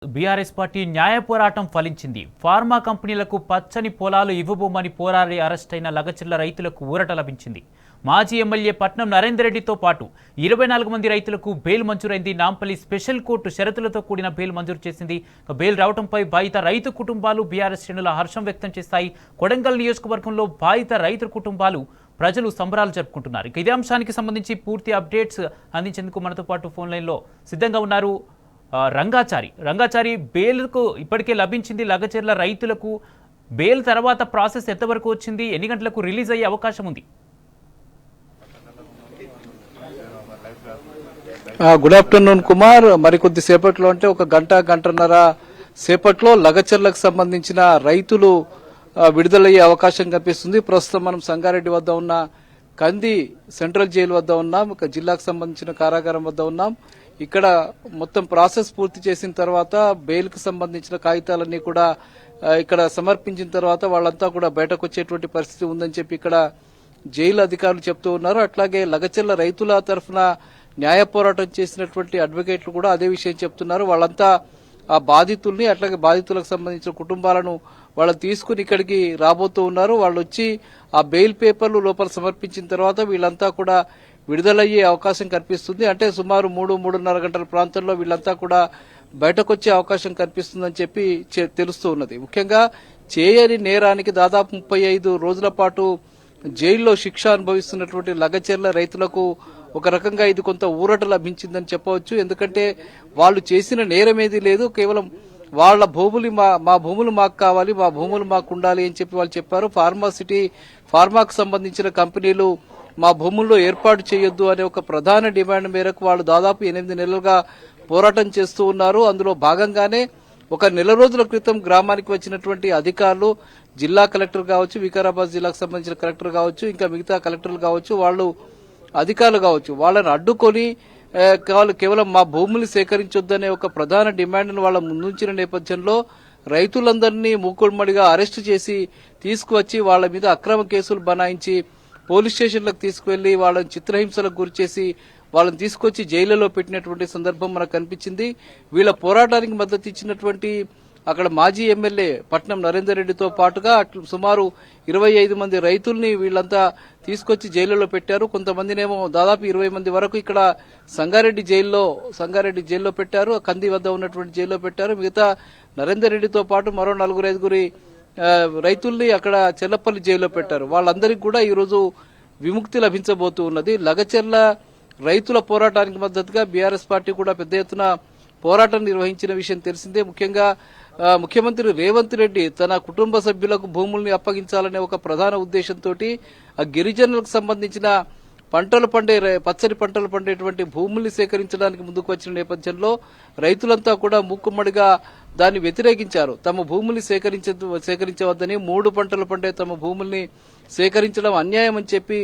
BRS party న్యాయ పోరాటం ఫలించింది. ఫార్మా కంపెనీలకు పచ్చని పొలాలు ఇవ్వబోమని పోరాడి అరెస్టైన లగచర్ల రైతులకు ఊరట లభించింది. మాజీ ఎమ్మెల్యే పట్నం నరేందర్ రెడ్డితో పాటు 24 మంది రైతులకు బెయిల్ మంజూరైంది. నాంపల్లి స్పెషల్ కోర్టు షరతులతో కూడిన బెయిల్ మంజూరు చేసింది. బెయిల్ రావడంపై బాధిత రైతు కుటుంబాలు బీఆర్ఎస్ శ్రేణుల హర్షం వ్యక్తం చేస్తాయి. కొడంగల్ నియోజకవర్గంలో బాధిత రైతు కుటుంబాలు ప్రజలు సంబరాలు జరుపుకుంటున్నారు. ఇదే అంశానికి సంబంధించి పూర్తి అప్డేట్స్ అందించేందుకు మనతో పాటు ఫోన్ లైన్లో సిద్ధంగా ఉన్నారు రంగాచారి. బెయిల్కు ఇప్పటికే లభించింది. లగచర్ల రైతులకు బెయిల్ తర్వాత ప్రాసెస్ ఎంతవరకు వచ్చింది? ఎన్ని గంటలకు రిలీజ్ అయ్యే అవకాశం ఉంది? Good afternoon Kumar. మరికొద్ది సేపట్లో అంటే ఒక గంటన్నర సేపట్లో లగచర్లకు సంబంధించిన రైతులు విడుదలయ్యే అవకాశం కనిపిస్తుంది. ప్రస్తుతం మనం సంగారెడ్డి వద్ద ఉన్న కంది సెంట్రల్ జైలు వద్ద ఉన్నాం. జిల్లాకు సంబంధించిన కారాగారం వద్ద ఉన్నాం. ఇక్కడ మొత్తం ప్రాసెస్ పూర్తి చేసిన తర్వాత బెయిల్ కు సంబంధించిన కాగితాలన్నీ కూడా ఇక్కడ సమర్పించిన తర్వాత వాళ్ళంతా కూడా బయటకు వచ్చేటువంటి పరిస్థితి ఉందని చెప్పి ఇక్కడ జైలు అధికారులు చెప్తూ ఉన్నారు. అట్లాగే లగచర్ల రైతుల తరఫున న్యాయ పోరాటం చేసినటువంటి అడ్వకేట్లు కూడా అదే విషయం చెప్తున్నారు. వాళ్ళంతా ఆ బాధితుల్ని అట్లాగే బాధితులకు సంబంధించిన కుటుంబాలను వాళ్ళు తీసుకుని ఇక్కడికి రాబోతూ ఉన్నారు. వాళ్ళు వచ్చి ఆ బెయిల్ పేపర్లు లోపల సమర్పించిన తర్వాత వీళ్ళంతా కూడా విడుదలయ్యే అవకాశం కనిపిస్తుంది. అంటే సుమారు 3-3:30 గంటల ప్రాంతంలో వీళ్ళంతా కూడా బయటకు వచ్చే అవకాశం కనిపిస్తుందని చెప్పి తెలుస్తూ ఉన్నది. ముఖ్యంగా చేయని నేరానికి దాదాపు 35 రోజుల పాటు జైల్లో శిక్ష అనుభవిస్తున్నటువంటి లగచర్ల రైతులకు ఒక రకంగా ఇది కొంత ఊరట లభించిందని చెప్పవచ్చు. ఎందుకంటే వాళ్ళు చేసిన నేరమేది లేదు, కేవలం వాళ్ళ భూములు మా భూములు మాకు కావాలి, మా భూములు మాకు ఉండాలి అని చెప్పి వాళ్ళు చెప్పారు. ఫార్మాకు సంబంధించిన కంపెనీలు మా భూముల్లో ఏర్పాటు చేయొద్దు అనే ఒక ప్రధాన డిమాండ్ మేరకు వాళ్ళు దాదాపు 8 నెలలుగా పోరాటం చేస్తూ ఉన్నారు. అందులో భాగంగానే ఒక నెల రోజుల క్రితం గ్రామానికి వచ్చినటువంటి అధికారులు, జిల్లా కలెక్టర్ కావచ్చు, వికారాబాద్ జిల్లాకు సంబంధించిన కలెక్టర్ కావచ్చు, ఇంకా మిగతా కలెక్టర్లు కావచ్చు, వాళ్ళు అధికారులు కావచ్చు, వాళ్ళని అడ్డుకొని కేవలం మా భూములు సేకరించొద్దనే ఒక ప్రధాన డిమాండ్ను వాళ్ళ ముందుంచిన నేపథ్యంలో రైతులందరినీ మూకుమ్మడిగా అరెస్టు చేసి తీసుకువచ్చి వాళ్ళ మీద అక్రమ కేసులు బనాయించి పోలీస్ స్టేషన్లకు తీసుకువెళ్లి వాళ్ళని చిత్రహింసలకు గురిచేసి వాళ్ళని తీసుకొచ్చి జైలులో పెట్టినటువంటి సందర్భం మనకు కనిపించింది. వీళ్ళ పోరాటానికి మద్దతు ఇచ్చినటువంటి అక్కడ మాజీ ఎమ్మెల్యే పట్నం నరేందర్ రెడ్డితో పాటుగా సుమారు 25 మంది రైతుల్ని వీళ్ళంతా తీసుకొచ్చి జైలులో పెట్టారు. కొంతమందినేమో దాదాపు 20 మంది వరకు ఇక్కడ సంగారెడ్డి జైల్లో పెట్టారు. కంది వద్ద ఉన్నటువంటి జైల్లో పెట్టారు. మిగతా నరేందర్ రెడ్డితో పాటు మరో 4-5 రైతుల్ని అక్కడ చెల్లపల్లి జైల్లో పెట్టారు. వాళ్ళందరికీ కూడా ఈరోజు విముక్తి లభించబోతూ ఉన్నది. లగచర్ల రైతుల పోరాటానికి మద్దతుగా బీఆర్ఎస్ పార్టీ కూడా పెద్ద ఎత్తున పోరాటం నిర్వహించిన విషయం తెలిసిందే. ముఖ్యంగా ముఖ్యమంత్రి రేవంత్ రెడ్డి తన కుటుంబ సభ్యులకు భూముల్ని అప్పగించాలనే ఒక ప్రధాన ఉద్దేశంతో ఆ గిరిజనులకు సంబంధించిన పచ్చని పంటలు పండేటువంటి భూముల్ని సేకరించడానికి ముందుకు వచ్చిన నేపథ్యంలో రైతులంతా కూడా మూకుమ్మడిగా దాన్ని వ్యతిరేకించారు. తమ భూముల్ని సేకరించవద్దని, 3 పంటలు పండే తమ భూముల్ని సేకరించడం అన్యాయం అని చెప్పి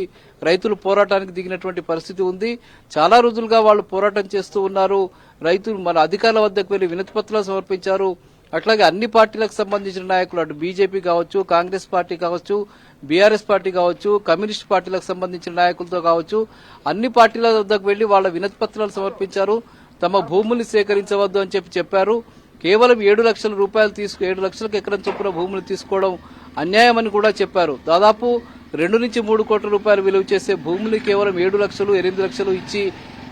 రైతులు పోరాటానికి దిగినటువంటి పరిస్థితి ఉంది. చాలా రోజులుగా వాళ్ళు పోరాటం చేస్తూ ఉన్నారు. రైతులు మన అధికారుల వద్దకు వెళ్లి వినతి పత్రాలు సమర్పించారు. అట్లాగే అన్ని పార్టీలకు సంబంధించిన నాయకులు, అటు బీజేపీ కావచ్చు, కాంగ్రెస్ పార్టీ కావచ్చు, బీఆర్ఎస్ పార్టీ కావచ్చు, కమ్యూనిస్ట్ పార్టీలకు సంబంధించిన నాయకులతో కావచ్చు, అన్ని పార్టీల వద్దకు వెళ్లి వాళ్ళ వినతి పత్రాలు సమర్పించారు. తమ భూముల్ని సేకరించవద్దు అని చెప్పారు. కేవలం 7 లక్షల రూపాయలు 7 లక్షలకు ఎకరం చొప్పున భూములు తీసుకోవడం అన్యాయమని కూడా చెప్పారు. దాదాపు 2-3 కోట్ల రూపాయలు విలువ చేసే భూములు కేవలం 7 లక్షలు 8 లక్షలు ఇచ్చి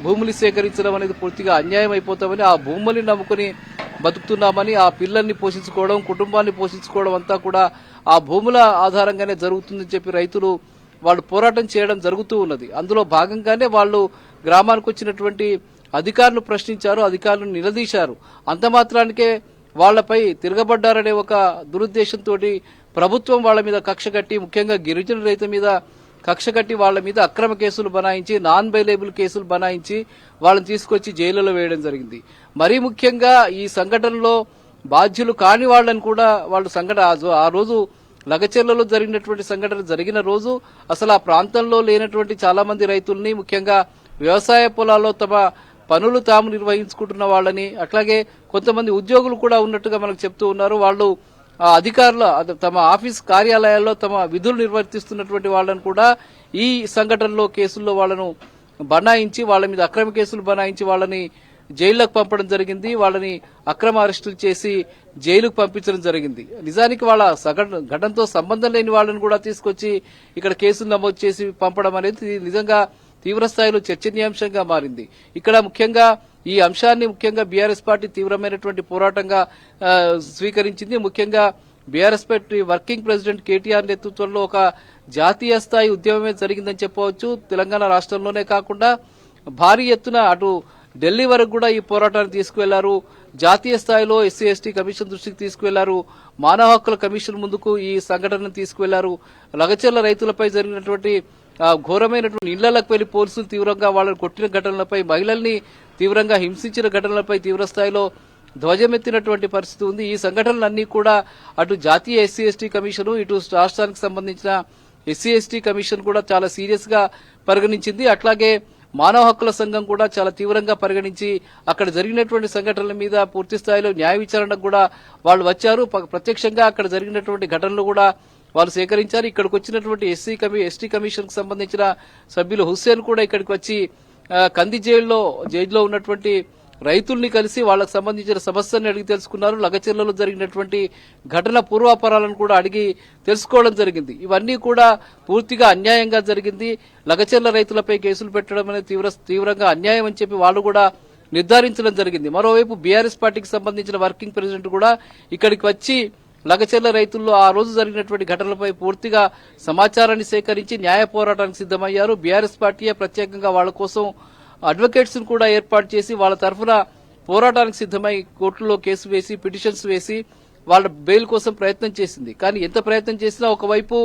భూములు సేకరించడం అనేది పూర్తిగా అన్యాయం అయిపోతామని, ఆ భూముల్ని నమ్ముకుని బతుకుతున్నామని, ఆ పిల్లల్ని పోషించుకోవడం, కుటుంబాన్ని పోషించుకోవడం అంతా కూడా ఆ భూముల ఆధారంగానే జరుగుతుందని చెప్పి రైతులు వాళ్ళు పోరాటం చేయడం జరుగుతూ ఉన్నది. అందులో భాగంగానే వాళ్ళు గ్రామానికి వచ్చినటువంటి అధికారులు ప్రశ్నించారు, అధికారులను నిలదీశారు. అంత మాత్రానికే వాళ్లపై తిరగబడ్డారనే ఒక దురుద్దేశంతో ప్రభుత్వం వాళ్ళ మీద కక్ష కట్టి, ముఖ్యంగా గిరిజన రైతు మీద కక్ష కట్టి వాళ్ళ మీద అక్రమ కేసులు బనాయించి, నాన్ బైలేబుల్ కేసులు బనాయించి వాళ్ళని తీసుకొచ్చి జైలులో వేయడం జరిగింది. మరీ ముఖ్యంగా ఈ సంఘటనలో బాధ్యులు కాని వాళ్ళని కూడా వాళ్ళు ఆ రోజు లగచర్లలో జరిగినటువంటి సంఘటన జరిగిన రోజు అసలు ఆ ప్రాంతంలో లేనటువంటి చాలా మంది రైతుల్ని, ముఖ్యంగా వ్యవసాయ పొలాల్లో తమ పనులు తాము నిర్వహించుకుంటున్న వాళ్ళని, అట్లాగే కొంతమంది ఉద్యోగులు కూడా ఉన్నట్టుగా మనకు చెప్తూ ఉన్నారు. వాళ్ళు అధికారులు తమ ఆఫీస్ కార్యాలయాల్లో తమ విధులు నిర్వర్తిస్తున్నటువంటి వాళ్ళని కూడా ఈ సంఘటనలో కేసుల్లో వాళ్ళను బనాయించి, వాళ్ళ మీద అక్రమ కేసులు బనాయించి వాళ్ళని జైళ్లకు పంపడం జరిగింది. వాళ్ళని అక్రమ అరెస్టులు చేసి జైలుకు పంపించడం జరిగింది. నిజానికి వాళ్ళ ఘటనతో సంబంధం లేని వాళ్ళని కూడా తీసుకొచ్చి ఇక్కడ కేసులు నమోదు చేసి పంపడం అనేది నిజంగా తీవ్రస్థాయిలో చర్చనీయాంశంగా మారింది. ఇక్కడ ముఖ్యంగా ఈ అంశాన్ని బీఆర్ఎస్ పార్టీ తీవ్రమైనటువంటి పోరాటంగా స్వీకరించింది. ముఖ్యంగా BRS party working president KTR నేతృత్వంలో ఒక జాతీయ స్థాయి ఉద్యమమే జరిగిందని చెప్పవచ్చు. తెలంగాణ రాష్ట్రంలోనే కాకుండా భారీ ఎత్తున అటు ఢిల్లీ వరకు కూడా ఈ పోరాటాన్ని తీసుకువెళ్లారు. జాతీయ స్థాయిలో ఎస్సీ ఎస్టీ కమిషన్ దృష్టికి తీసుకువెళ్లారు. మానవ హక్కుల కమిషన్ ముందుకు ఈ సంఘటనను తీసుకువెళ్లారు. లగచర్ల రైతులపై జరిగినటువంటి ఘోరమైనటువంటి ఇళ్లకు వెళ్లి పోలీసులు తీవ్రంగా వాళ్ళని కొట్టిన ఘటనలపై, మహిళల్ని తీవ్రంగా హింసించిన ఘటనలపై తీవ్రస్థాయిలో ధ్వజమెత్తినటువంటి పరిస్థితి ఉంది. ఈ సంఘటనలన్నీ కూడా అటు జాతీయ ఎస్సీ ఎస్టీ కమిషన్, ఇటు రాష్ట్రానికి సంబంధించిన ఎస్సీ ఎస్టీ కమిషన్ కూడా చాలా సీరియస్ గా పరిగణించింది. అట్లాగే మానవ హక్కుల సంఘం కూడా చాలా తీవ్రంగా పరిగణించి అక్కడ జరిగినటువంటి సంఘటనల మీద పూర్తి స్థాయిలో న్యాయ విచారణకు కూడా వాళ్ళు వచ్చారు. ప్రత్యక్షంగా అక్కడ జరిగినటువంటి ఘటనలు కూడా వాళ్ళు సేకరించారు. ఇక్కడికి వచ్చినటువంటి ఎస్టీ కమిషన్ కు సంబంధించిన సభ్యులు హుస్సేన్ కూడా ఇక్కడికి వచ్చి కంది జైల్లో ఉన్నటువంటి రైతుల్ని కలిసి వాళ్లకు సంబంధించిన సమస్యల్ని అడిగి తెలుసుకున్నారు. లగచెర్లలో జరిగినటువంటి ఘటన పూర్వాపరాలను కూడా అడిగి తెలుసుకోవడం జరిగింది. ఇవన్నీ కూడా పూర్తిగా అన్యాయంగా జరిగింది. లగచెర్ల రైతులపై కేసులు పెట్టడం అనేది తీవ్రంగా అన్యాయం అని చెప్పి వాళ్ళు కూడా నిర్ధారించడం జరిగింది. మరోవైపు బీఆర్ఎస్ పార్టీకి సంబంధించిన వర్కింగ్ ప్రెసిడెంట్ కూడా ఇక్కడికి వచ్చి లగచెర్ల రైతుల్లో ఆ రోజు జరిగినటువంటి ఘటనలపై పూర్తిగా సమాచారాన్ని సేకరించి న్యాయ పోరాటానికి సిద్దమయ్యారు. బీఆర్ఎస్ పార్టీయే ప్రత్యేకంగా వాళ్ల కోసం అడ్వకేట్స్ ను కూడా ఏర్పాటు చేసి వాళ్ళ తరఫున పోరాటానికి సిద్దమై కోర్టులో కేసు వేసి పిటిషన్స్ వేసి వాళ్ళ బెయిల్ కోసం ప్రయత్నం చేసింది. కానీ ఎంత ప్రయత్నం చేసినా ఒకవైపు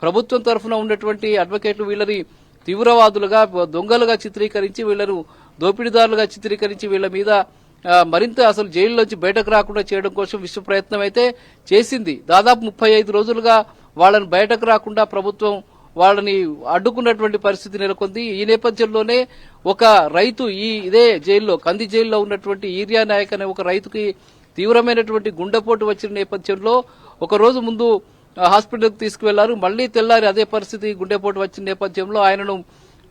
ప్రభుత్వం తరఫున ఉన్నటువంటి అడ్వకేట్లు వీళ్ళని తీవ్రవాదులుగా, దొంగలుగా చిత్రీకరించి, వీళ్లను దోపిడీదారులుగా చిత్రీకరించి వీళ్ల మీద మరింత అసలు జైల్లోంచి బయటకు రాకుండా చేయడం కోసం విశ్వ ప్రయత్నం అయితే చేసింది. దాదాపు 35 రోజులుగా వాళ్ళని బయటకు రాకుండా ప్రభుత్వం వాళ్ళని అడ్డుకున్నటువంటి పరిస్థితి నెలకొంది. ఈ నేపథ్యంలోనే ఒక రైతు ఇదే జైల్లో, కంది జైల్లో ఉన్నటువంటి ఈరియా నాయక్ అనే ఒక రైతుకి తీవ్రమైనటువంటి గుండెపోటు వచ్చిన నేపథ్యంలో ఒక రోజు ముందు హాస్పిటల్కి తీసుకువెళ్లారు. మళ్లీ తెల్లారి అదే పరిస్థితి గుండెపోటు వచ్చిన నేపథ్యంలో ఆయనను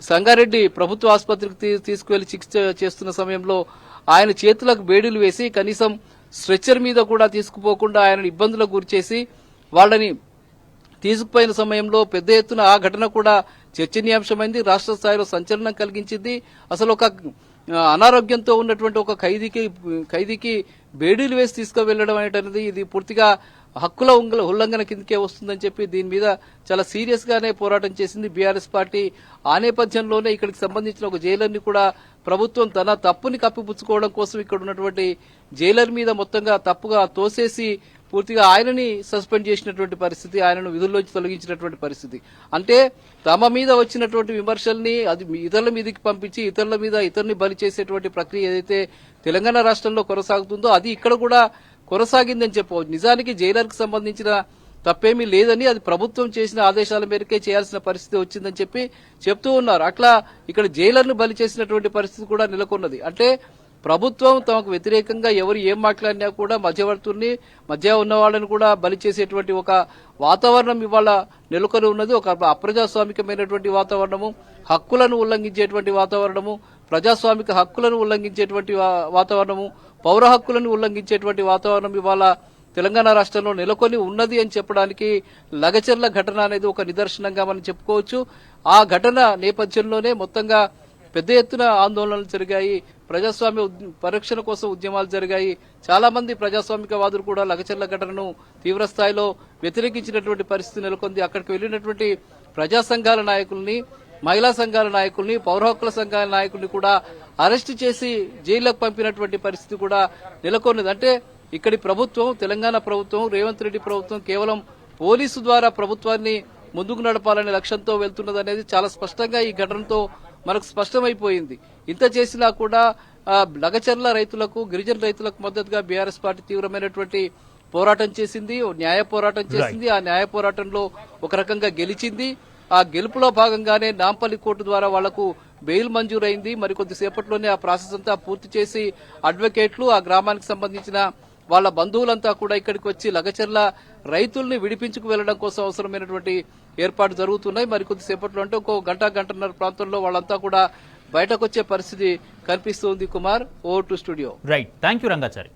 సంగారెడ్డి ప్రభుత్వ ఆసుపత్రికి తీసుకువెళ్లి చికిత్స చేస్తున్న సమయంలో ఆయన చేతులకు బేడీలు వేసి కనీసం స్ట్రెచ్చర్ మీద కూడా తీసుకుపోకుండా ఆయన ఇబ్బందులకు గురిచేసి వాళ్ళని తీసుకుపోయిన సమయంలో పెద్ద ఎత్తున ఆ ఘటన కూడా చర్చనీయాంశమైంది. రాష్ట్ర స్థాయిలో సంచలనం కలిగించింది. అసలు ఒక అనారోగ్యంతో ఉన్నటువంటి ఒక ఖైదీకి బేడీలు వేసి తీసుకువెళ్లడం అనేది ఇది పూర్తిగా హక్కుల ఉల్లంఘన కిందకే వస్తుందని చెప్పి దీని మీద చాలా సీరియస్ గానే పోరాటం చేసింది బీఆర్ఎస్ పార్టీ. ఆ నేపథ్యంలోనే ఇక్కడికి సంబంధించిన ఒక జైలర్ని కూడా ప్రభుత్వం తన తప్పుని కప్పిపుచ్చుకోవడం కోసం ఇక్కడ ఉన్నటువంటి జైలర్ మీద మొత్తంగా తప్పుగా తోసేసి పూర్తిగా ఆయనని సస్పెండ్ చేసినటువంటి పరిస్థితి, ఆయనను విధుల్లోంచి తొలగించినటువంటి పరిస్థితి. అంటే తమ మీద వచ్చినటువంటి విమర్శల్ని అది ఇతరుల మీదకి పంపించి ఇతరుని బలి చేసేటువంటి ప్రక్రియ ఏదైతే తెలంగాణ రాష్ట్రంలో కొనసాగుతుందో అది ఇక్కడ కూడా కొనసాగిందని చెప్పవచ్చు. నిజానికి జైలర్కి సంబంధించిన తప్పేమీ లేదని, అది ప్రభుత్వం చేసిన ఆదేశాల మేరకే చేయాల్సిన పరిస్థితి వచ్చిందని చెప్పి చెప్తూ ఉన్నారు. అట్లా ఇక్కడ జైలర్ను బలి చేసినటువంటి పరిస్థితి కూడా నెలకొన్నది. అంటే ప్రభుత్వం తమకు వ్యతిరేకంగా ఎవరు ఏం మాట్లాడినా కూడా మధ్య ఉన్న వాళ్ళని కూడా బలి చేసేటువంటి ఒక వాతావరణం ఇవాళ నెలకొని ఉన్నది. ఒక అప్రజాస్వామికమైనటువంటి వాతావరణము, హక్కులను ఉల్లంఘించేటువంటి వాతావరణము, ప్రజాస్వామిక హక్కులను ఉల్లంఘించేటువంటి వాతావరణము, పౌర హక్కులను ఉల్లంఘించేటువంటి వాతావరణం ఇవాళ తెలంగాణ రాష్ట్రంలో నెలకొని ఉన్నది అని చెప్పడానికి లగచెర్ల ఘటన అనేది ఒక నిదర్శనంగా మనం చెప్పుకోవచ్చు. ఆ ఘటన నేపథ్యంలోనే మొత్తంగా పెద్ద ఎత్తున ఆందోళనలు జరిగాయి. ప్రజాస్వామ్య పరిరక్షణ కోసం ఉద్యమాలు జరిగాయి. చాలా మంది ప్రజాస్వామికవాదులు కూడా లగచెర్ల ఘటనను తీవ్ర స్థాయిలో వ్యతిరేకించినటువంటి పరిస్థితి నెలకొంది. అక్కడికి వెళ్లినటువంటి ప్రజా సంఘాల నాయకుల్ని, మహిళా సంఘాల నాయకుల్ని, పౌర హక్కుల సంఘాల నాయకుల్ని కూడా అరెస్టు చేసి జైళ్లకు పంపినటువంటి పరిస్థితి కూడా నెలకొన్నది. అంటే ఇక్కడి ప్రభుత్వం, తెలంగాణ ప్రభుత్వం, రేవంత్ రెడ్డి ప్రభుత్వం కేవలం పోలీసు ద్వారా ప్రభుత్వాన్ని ముందుకు నడపాలనే లక్ష్యంతో వెళ్తున్నదనేది చాలా స్పష్టంగా ఈ ఘటనతో మనకు స్పష్టమైపోయింది. ఇంత చేసినా కూడా లగచెర్ల రైతులకు, గిరిజన రైతులకు మద్దతుగా బీఆర్ఎస్ పార్టీ తీవ్రమైనటువంటి పోరాటం చేసింది, న్యాయ పోరాటం చేసింది. ఆ న్యాయ పోరాటంలో ఒక రకంగా గెలిచింది. ఆ గెలుపులో భాగంగానే నాంపల్లి కోర్టు ద్వారా వాళ్లకు బెయిల్ మంజూరైంది. మరికొద్దిసేపట్లోనే ఆ ప్రాసెస్ అంతా పూర్తి చేసి అడ్వకేట్లు, ఆ గ్రామానికి సంబంధించిన వాళ్ళ బంధువులంతా కూడా ఇక్కడికి వచ్చి లగచెర్ల రైతుల్ని విడిపించుకు వెళ్లడం కోసం అవసరమైనటువంటి ఏర్పాటు జరుగుతున్నాయి. మరికొద్దిసేపట్లో అంటే ఒక గంటన్నర ప్రాంతంలో వాళ్ళంతా కూడా బయటకు వచ్చే పరిస్థితి కనిపిస్తుంది. Kumar, O two studio. Right, thank you Rangachari.